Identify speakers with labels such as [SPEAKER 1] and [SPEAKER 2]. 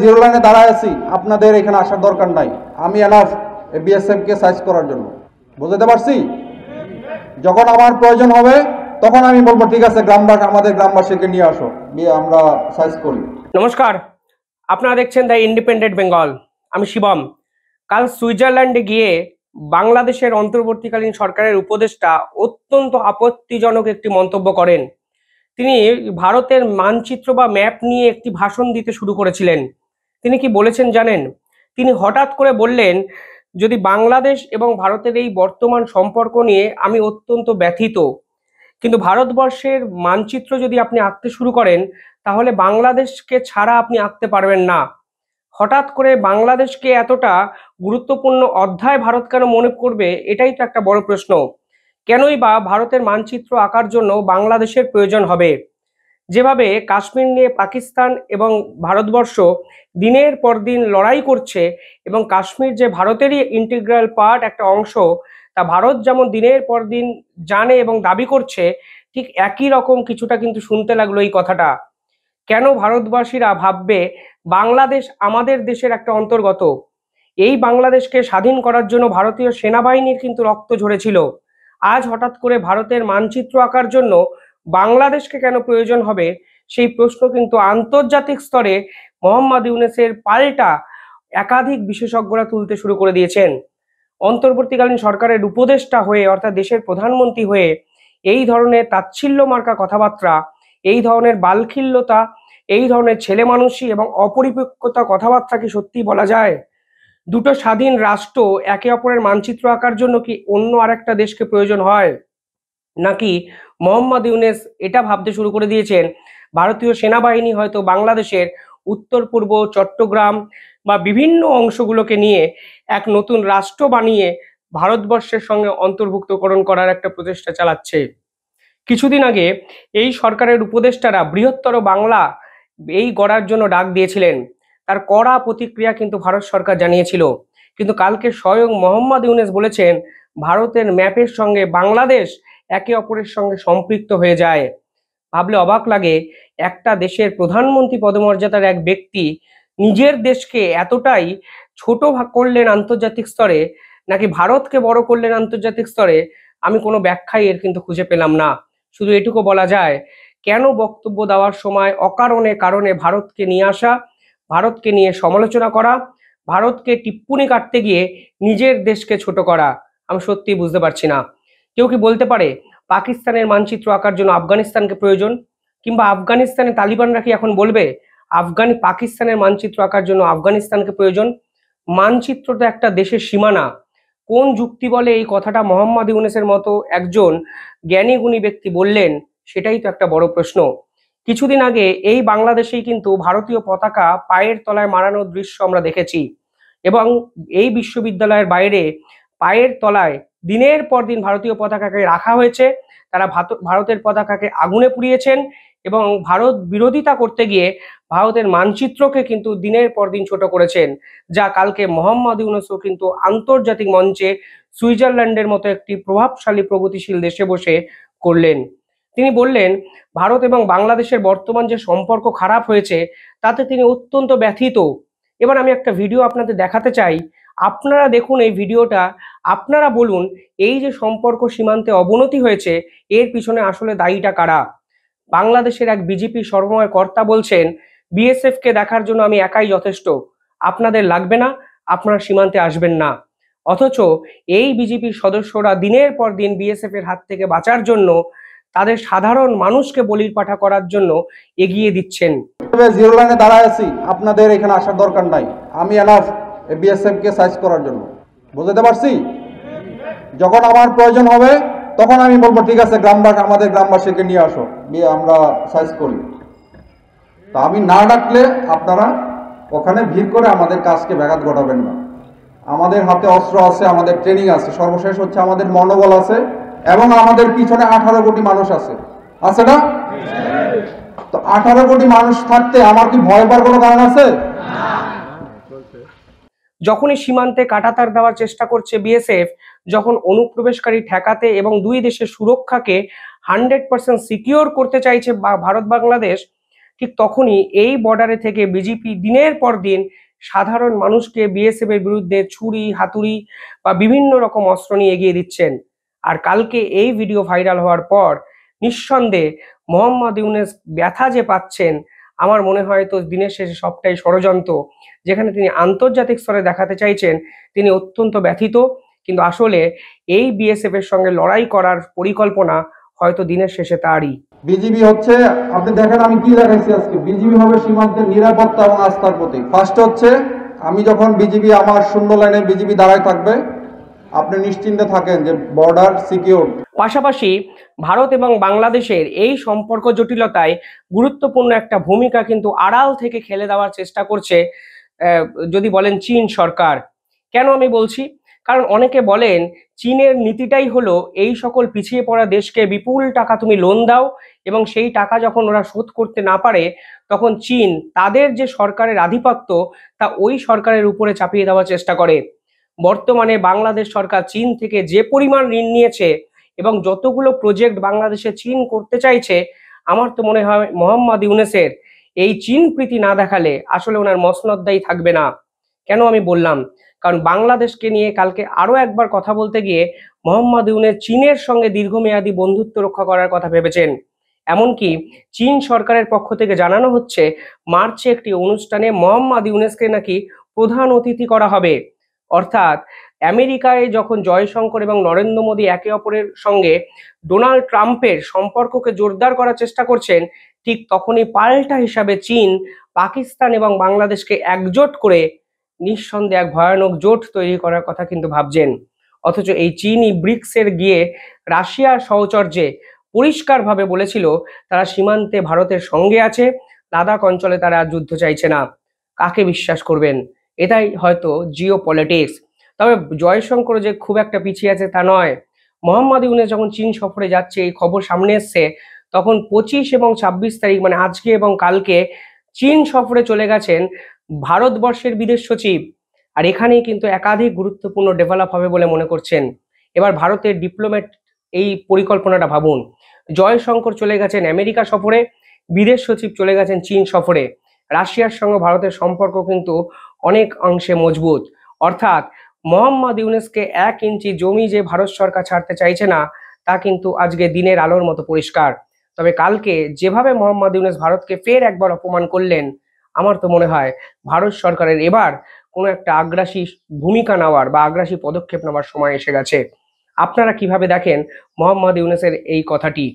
[SPEAKER 1] Zero লাইনে দাঁড়ায় আছি, আপনাদের এখানে আসার দরকার নাই। আমি এনাফ বিএসএফ কে সাইজ করার জন্য, বুঝতে পারছি। যখন আমার প্রয়োজন হবে তখন আমি বলবো ঠিক আছে গ্রামবাসী, আমাদের গ্রামবাসীকে নিয়ে আসো, আমরা সাইজ করি।
[SPEAKER 2] নমস্কার, আপনারা দেখছেন দ্য ইন্ডিপেন্ডেন্ট বেঙ্গল। আমি শিবম। কাল সুইজারল্যান্ডে গিয়ে বাংলাদেশের অন্তর্বর্তীকালীন সরকারের উপদেষ্টা অত্যন্ত আপত্তিজনক একটি মন্তব্য করেন। তিনি ভারতের মানচিত্র বা ম্যাপ নিয়ে একটি ভাষণ দিতে শুরু করেছিলেন। তিনি কি বলেছেন জানেন? তিনি হঠাৎ করে বললেন, যদি বাংলাদেশ এবং ভারতের এই বর্তমান সম্পর্ক নিয়ে আমি অত্যন্ত ব্যথিত, কিন্তু ভারতবর্ষের মানচিত্র যদি আপনি আঁকতে শুরু করেন তাহলে বাংলাদেশকে ছাড়া আপনি আঁকতে পারবেন না। হঠাৎ করে বাংলাদেশকে এতটা গুরুত্বপূর্ণ অধ্যায় ভারত কেন মনে করবে, এটাই তো একটা বড় প্রশ্ন। কেনই বা ভারতের মানচিত্র আঁকার জন্য বাংলাদেশের প্রয়োজন হবে? যেভাবে কাশ্মীর নিয়ে পাকিস্তান এবং ভারতবর্ষ দিনের পর দিন লড়াই করছে এবং কাশ্মীর যে ভারতেরই ইন্টিগ্রাল পার্ট, একটা অংশ, তা ভারত যেমন দিনের পর দিন জানে এবং দাবি করছে, ঠিক একই রকম কিছুটা কিন্তু শুনতে লাগলো এই কথাটা। কেন ভারতবাসীরা ভাববে বাংলাদেশ আমাদের দেশের একটা অন্তর্গত? এই বাংলাদেশকে স্বাধীন করার জন্য ভারতীয় সেনাবাহিনীর কিন্তু রক্ত ঝরেছিল। আজ হঠাৎ করে ভারতের মানচিত্র আঁকার জন্য বাংলাদেশকে কেন প্রয়োজন হবে, সেই প্রশ্ন কিন্তু আন্তর্জাতিক স্তরে মোহাম্মদ ইউনূসের পাল্টা একাধিক বিশেষজ্ঞরা তুলতে শুরু করে দিয়েছেন। অন্তর্বর্তীকালীন সরকারের উপদেষ্টা হয়ে, অর্থাৎ দেশের প্রধানমন্ত্রী হয়ে এই ধরনের তাচ্ছিল্য মার্কা কথাবার্তা, এই ধরনের বালখিল্যতা, এই ধরনের ছেলে মানুষই এবং অপরিপক্কতা কথাবার্তা কি সত্যি বলা যায়? দুটো স্বাধীন রাষ্ট্র একে অপরের মানচিত্র আঁকার জন্য কি অন্য আরেকটা দেশকে প্রয়োজন হয়? নাকি মোহাম্মদ ইউনূস এটা ভাবতে শুরু করে দিয়েছেন ভারতীয় সেনাবাহিনী হয়তো বাংলাদেশের উত্তর পূর্ব চট্টগ্রাম বা বিভিন্ন অংশগুলোকে নিয়ে এক নতুন রাষ্ট্র বানিয়ে ভারতবর্ষের সঙ্গে অন্তর্ভুক্তকরণ করার একটা প্রচেষ্টা চালাচ্ছে? কিছুদিন আগে এই সরকারের উপদেষ্টারা বৃহত্তর বাংলা এই গড়ার জন্য ডাক দিয়েছিলেন। তার কড়া প্রতিক্রিয়া কিন্তু ভারত সরকার জানিয়েছিল। কিন্তু কালকে স্বয়ং মোহাম্মদ ইউনূস বলেছেন ভারতের ম্যাপের সঙ্গে বাংলাদেশ একে অপরের সঙ্গে সম্পৃক্ত হয়ে যায়। ভাবলে অবাক লাগে, একটা দেশের প্রধানমন্ত্রী পদমর্যাদার এক ব্যক্তি নিজের দেশকে এতটাই ছোট করলেন আন্তর্জাতিক স্তরে, নাকি ভারতকে বড় করলেন আন্তর্জাতিক স্তরে, আমি কোনো ব্যাখ্যাই এর কিন্তু খুঁজে পেলাম না। শুধু এটুকু বলা যায়, কেন বক্তব্য দেওয়ার সময় অকারণে কারণে ভারতকে নিয়ে আসা, ভারতকে নিয়ে সমালোচনা করা, ভারতকে টিপ্পনি কাটতে গিয়ে নিজের দেশকে ছোট করা, আমি সত্যিই বুঝতে পারছি না। কেউ কি বলতে পারে পাকিস্তানের মানচিত্র আঁকার জন্য আফগানিস্তানকে প্রয়োজন? কিংবা আফগানিস্তানে তালিবানরা কি এখন বলবে পাকিস্তানের মানচিত্র আঁকার জন্য আফগানিস্তানকে প্রয়োজন? মানচিত্র তো একটা দেশের সীমানা। কোন যুক্তি বলে এই কথাটা মোহাম্মদ ইউনূসের মতো একজন জ্ঞানী গুণী ব্যক্তি বললেন, সেটাই তো একটা বড় প্রশ্ন। কিছুদিন আগে এই বাংলাদেশেই কিন্তু ভারতীয় পতাকা পায়ের তলায় মারানোর দৃশ্য আমরা দেখেছি এবং এই বিশ্ববিদ্যালয়ের বাইরে পায়ের তলায় দিনের পর দিন ভারতীয় পতাকাকে রাখা হয়েছে। তারা ভারতের পতাকাকে আগুনে পুড়িয়েছেন এবং ভারত বিরোধিতা করতে গিয়ে ভারতের মানচিত্রকে কিন্তু দিনের পর দিন ছোট করেছেন, যা কালকে মোহাম্মদ ইউনূসও কিন্তু আন্তর্জাতিক মঞ্চে সুইজারল্যান্ডের মতো একটি প্রভাবশালী প্রগতিশীল দেশে বসে করলেন। তিনি বললেন ভারত এবং বাংলাদেশের বর্তমান যে সম্পর্ক খারাপ হয়েছে তাতে তিনি অত্যন্ত ব্যথিত। এবার আমি একটা ভিডিও আপনাদের দেখাতে চাই, আপনারা দেখুন এই ভিডিওটা, আপনারা বলুন এই যে সম্পর্ক সীমান্তে অবনতি হয়েছে এর পিছনে আসলে দায়ীটা কারা? বাংলাদেশের এক বিজেপি সর্বময় কর্তা বলছেন বিএসএফ কে দেখার জন্য আমি একাই যথেষ্ট, আপনাদের লাগবে না, আপনারা সীমান্তে আসবেন না। অথচ এই বিজেপির সদস্যরা দিনের পর দিন বিএসএফ এর হাত থেকে বাঁচার জন্য তাদের সাধারণ মানুষকে বলির পাঠা করার জন্য এগিয়ে দিচ্ছেন।
[SPEAKER 1] জিরো লাইনে দাঁড়ায় আছি, আপনাদের এখানে আসার দরকার নাই। আমি এনাফ বিএসএফ কে সাইজ করার জন্য, বুঝতে পারছি। যখন আমার প্রয়োজন হবে তখন আমি বলবো ঠিক আছে গ্রামবাসী, আমাদের গ্রামবাসীকে নিয়ে আসো, আমরা সাইজ করি। তা আমি না ডাকলে আপনারা ওখানে ভিড় করে আমাদের কাজকে ব্যাঘাত ঘটাবেন না। আমাদের হাতে অস্ত্র আছে, আমাদের ট্রেনিং আছে, সর্বশেষ হচ্ছে আমাদের মনোবল আছে এবং আমাদের পিছনে 18 কোটি মানুষ আছে, আছে না? তো 18 কোটি মানুষ থাকতে আমার কি ভয় পাওয়ার কোনো কারণ আছে?
[SPEAKER 2] যখনই সীমান্তে কাঁটাতার দেওয়ার চেষ্টা করছে বিএসএফ, যখন অনুপ্রবেশকারী ঠেকাতে এবং দুই দেশের সুরক্ষাকে 100% সিকিউর করতে চাইছে ভারত বাংলাদেশ, ঠিক তখনই এই বর্ডারে থেকে বিজেপি দিনের পর দিন সাধারণ মানুষকে বিএসএফ এর বিরুদ্ধে ছুরি হাতুড়ি বা বিভিন্ন রকম অস্ত্র নিয়ে এগিয়ে দিচ্ছেন। আর কালকে এই ভিডিও ভাইরাল হওয়ার পর নিঃসন্দেহে মোহাম্মদ ইউনূস ব্যথা যে পাচ্ছেন, আমার মনে হয় তো দিনের শেষে সবটাই ষড়যন্ত্র। যেখানে তিনি আন্তর্জাতিক স্তরে দেখাতে চাইছেন তিনি অত্যন্ত ব্যথিত, কিন্তু আসলে এই বিএসএফ এর সঙ্গে লড়াই করার পরিকল্পনা হয়তো দিনের শেষে তারই।
[SPEAKER 1] বিজিবি হচ্ছে, আপনি দেখেন আমি কি দেখাইছি আজকে, বিজিবি হবে সীমান্তের নিরাপত্তা এবং আস্থার প্রতীক। ফার্স্ট হচ্ছে আমি যখন বিজিবি আমার শূন্য লাইনে বিজিবি দাঁড়ায় থাকবে, আপনি নিশ্চিন্তে থাকেন যে বর্ডার সিকিউর।
[SPEAKER 2] পাশাপাশি ভারত এবং বাংলাদেশের এই সম্পর্ক জটিলতায় গুরুত্বপূর্ণ একটা ভূমিকা কিন্তু আড়াল থেকে খেলে দেওয়ার চেষ্টা করছে যদি বলেন চীন সরকার। কেন আমি বলছি? কারণ অনেকে বলেন চীনের নীতিটাই হলো এই সকল পিছিয়ে পড়া দেশকে বিপুল টাকা তুমি লোন দাও এবং সেই টাকা যখন ওরা শোধ করতে না পারে তখন চীন তাদের যে সরকারের আধিপত্য তা ওই সরকারের উপরে চাপিয়ে দেওয়ার চেষ্টা করে। বর্তমানে বাংলাদেশ সরকার চীন থেকে যে পরিমাণ ঋণ নিয়েছে এবং যতগুলো প্রজেক্ট বাংলাদেশে চীন করতে চাইছে, আমার তো মনে হয় মোহাম্মদ ইউনূসের এই চীন প্রীতি না দেখালে আসলে ওনার মসনদদাই থাকবে না। কেন আমি বললাম? কারণ বাংলাদেশকে নিয়ে কালকে আরো একবার কথা বলতে গিয়ে মোহাম্মদ ইউনূস চীনের সঙ্গে দীর্ঘমেয়াদী বন্ধুত্ব রক্ষা করার কথা ভেবেছেন। এমনকি চীন সরকারের পক্ষ থেকে জানানো হচ্ছে মার্চে একটি অনুষ্ঠানে মোহাম্মদ ইউনূসকে নাকি প্রধান অতিথি করা হবে। অর্থাৎ আমেরিকায় যখন জয়শঙ্কর এবং নরেন্দ্র মোদী একে অপরের সঙ্গে ডোনাল্ড ট্রাম্পের সম্পর্ককে জোরদার করার চেষ্টা করছেন, ঠিক তখনই পাল্টা হিসাবে চীন পাকিস্তান এবং বাংলাদেশকে একজোট করে নিঃসন্দেহে এক ভয়ানক জোট তৈরি করার কথা কিন্তু ভাবছেন। অথচ এই চীনই ব্রিক্সের গিয়ে রাশিয়ার সহচর্যে পরিষ্কারভাবে বলেছিল তারা সীমান্তে ভারতের সঙ্গে আছে, লাদাখ অঞ্চলে তারা যুদ্ধ চাইছে না। কাকে বিশ্বাস করবেন? এটাই হয়তো জিও পলিটিক্স। তবে জয়শঙ্কর যে খুব একটা পিছিয়ে আছে তা নয়। মোহাম্মদ ইউনূস যখন চীন সফরে যাচ্ছে এই খবর সামনে এসছে, তখন 25 এবং 26 তারিখ মানে আজকে এবং কালকে চীন সফরে চলে গেছেন ভারতবর্ষের বিদেশ সচিব। আর এখানেই কিন্তু একাধিক গুরুত্বপূর্ণ ডেভেলপ হবে বলে মনে করছেন। এবার ভারতের ডিপ্লোম্যাট এই পরিকল্পনাটা ভাবুন, জয়শঙ্কর চলে গেছেন আমেরিকা সফরে, বিদেশ সচিব চলে গেছেন চীন সফরে। রাশিয়ার সঙ্গে ভারতের সম্পর্ক কিন্তু অনেক অংশে মজবুত। অর্থাৎ মোহাম্মদ ইউনূসকে 1 ইঞ্চি জমি যে ভারত সরকার ছাড়তে চাইছে না তা কিন্তু আজকে দিনের আলোর মতো পরিষ্কার। তবে কালকে যেভাবে মোহাম্মদ ইউনূস ভারতকে ফের একবার অপমান করলেন, আমার তো মনে হয় ভারত সরকারের এবার কোনো একটা আগ্রাসী ভূমিকা নেওয়ার বা আগ্রাসী পদক্ষেপ নেওয়ার সময় এসে গেছে। আপনারা কিভাবে দেখেন মোহাম্মদ ইউনূসের এই কথাটি?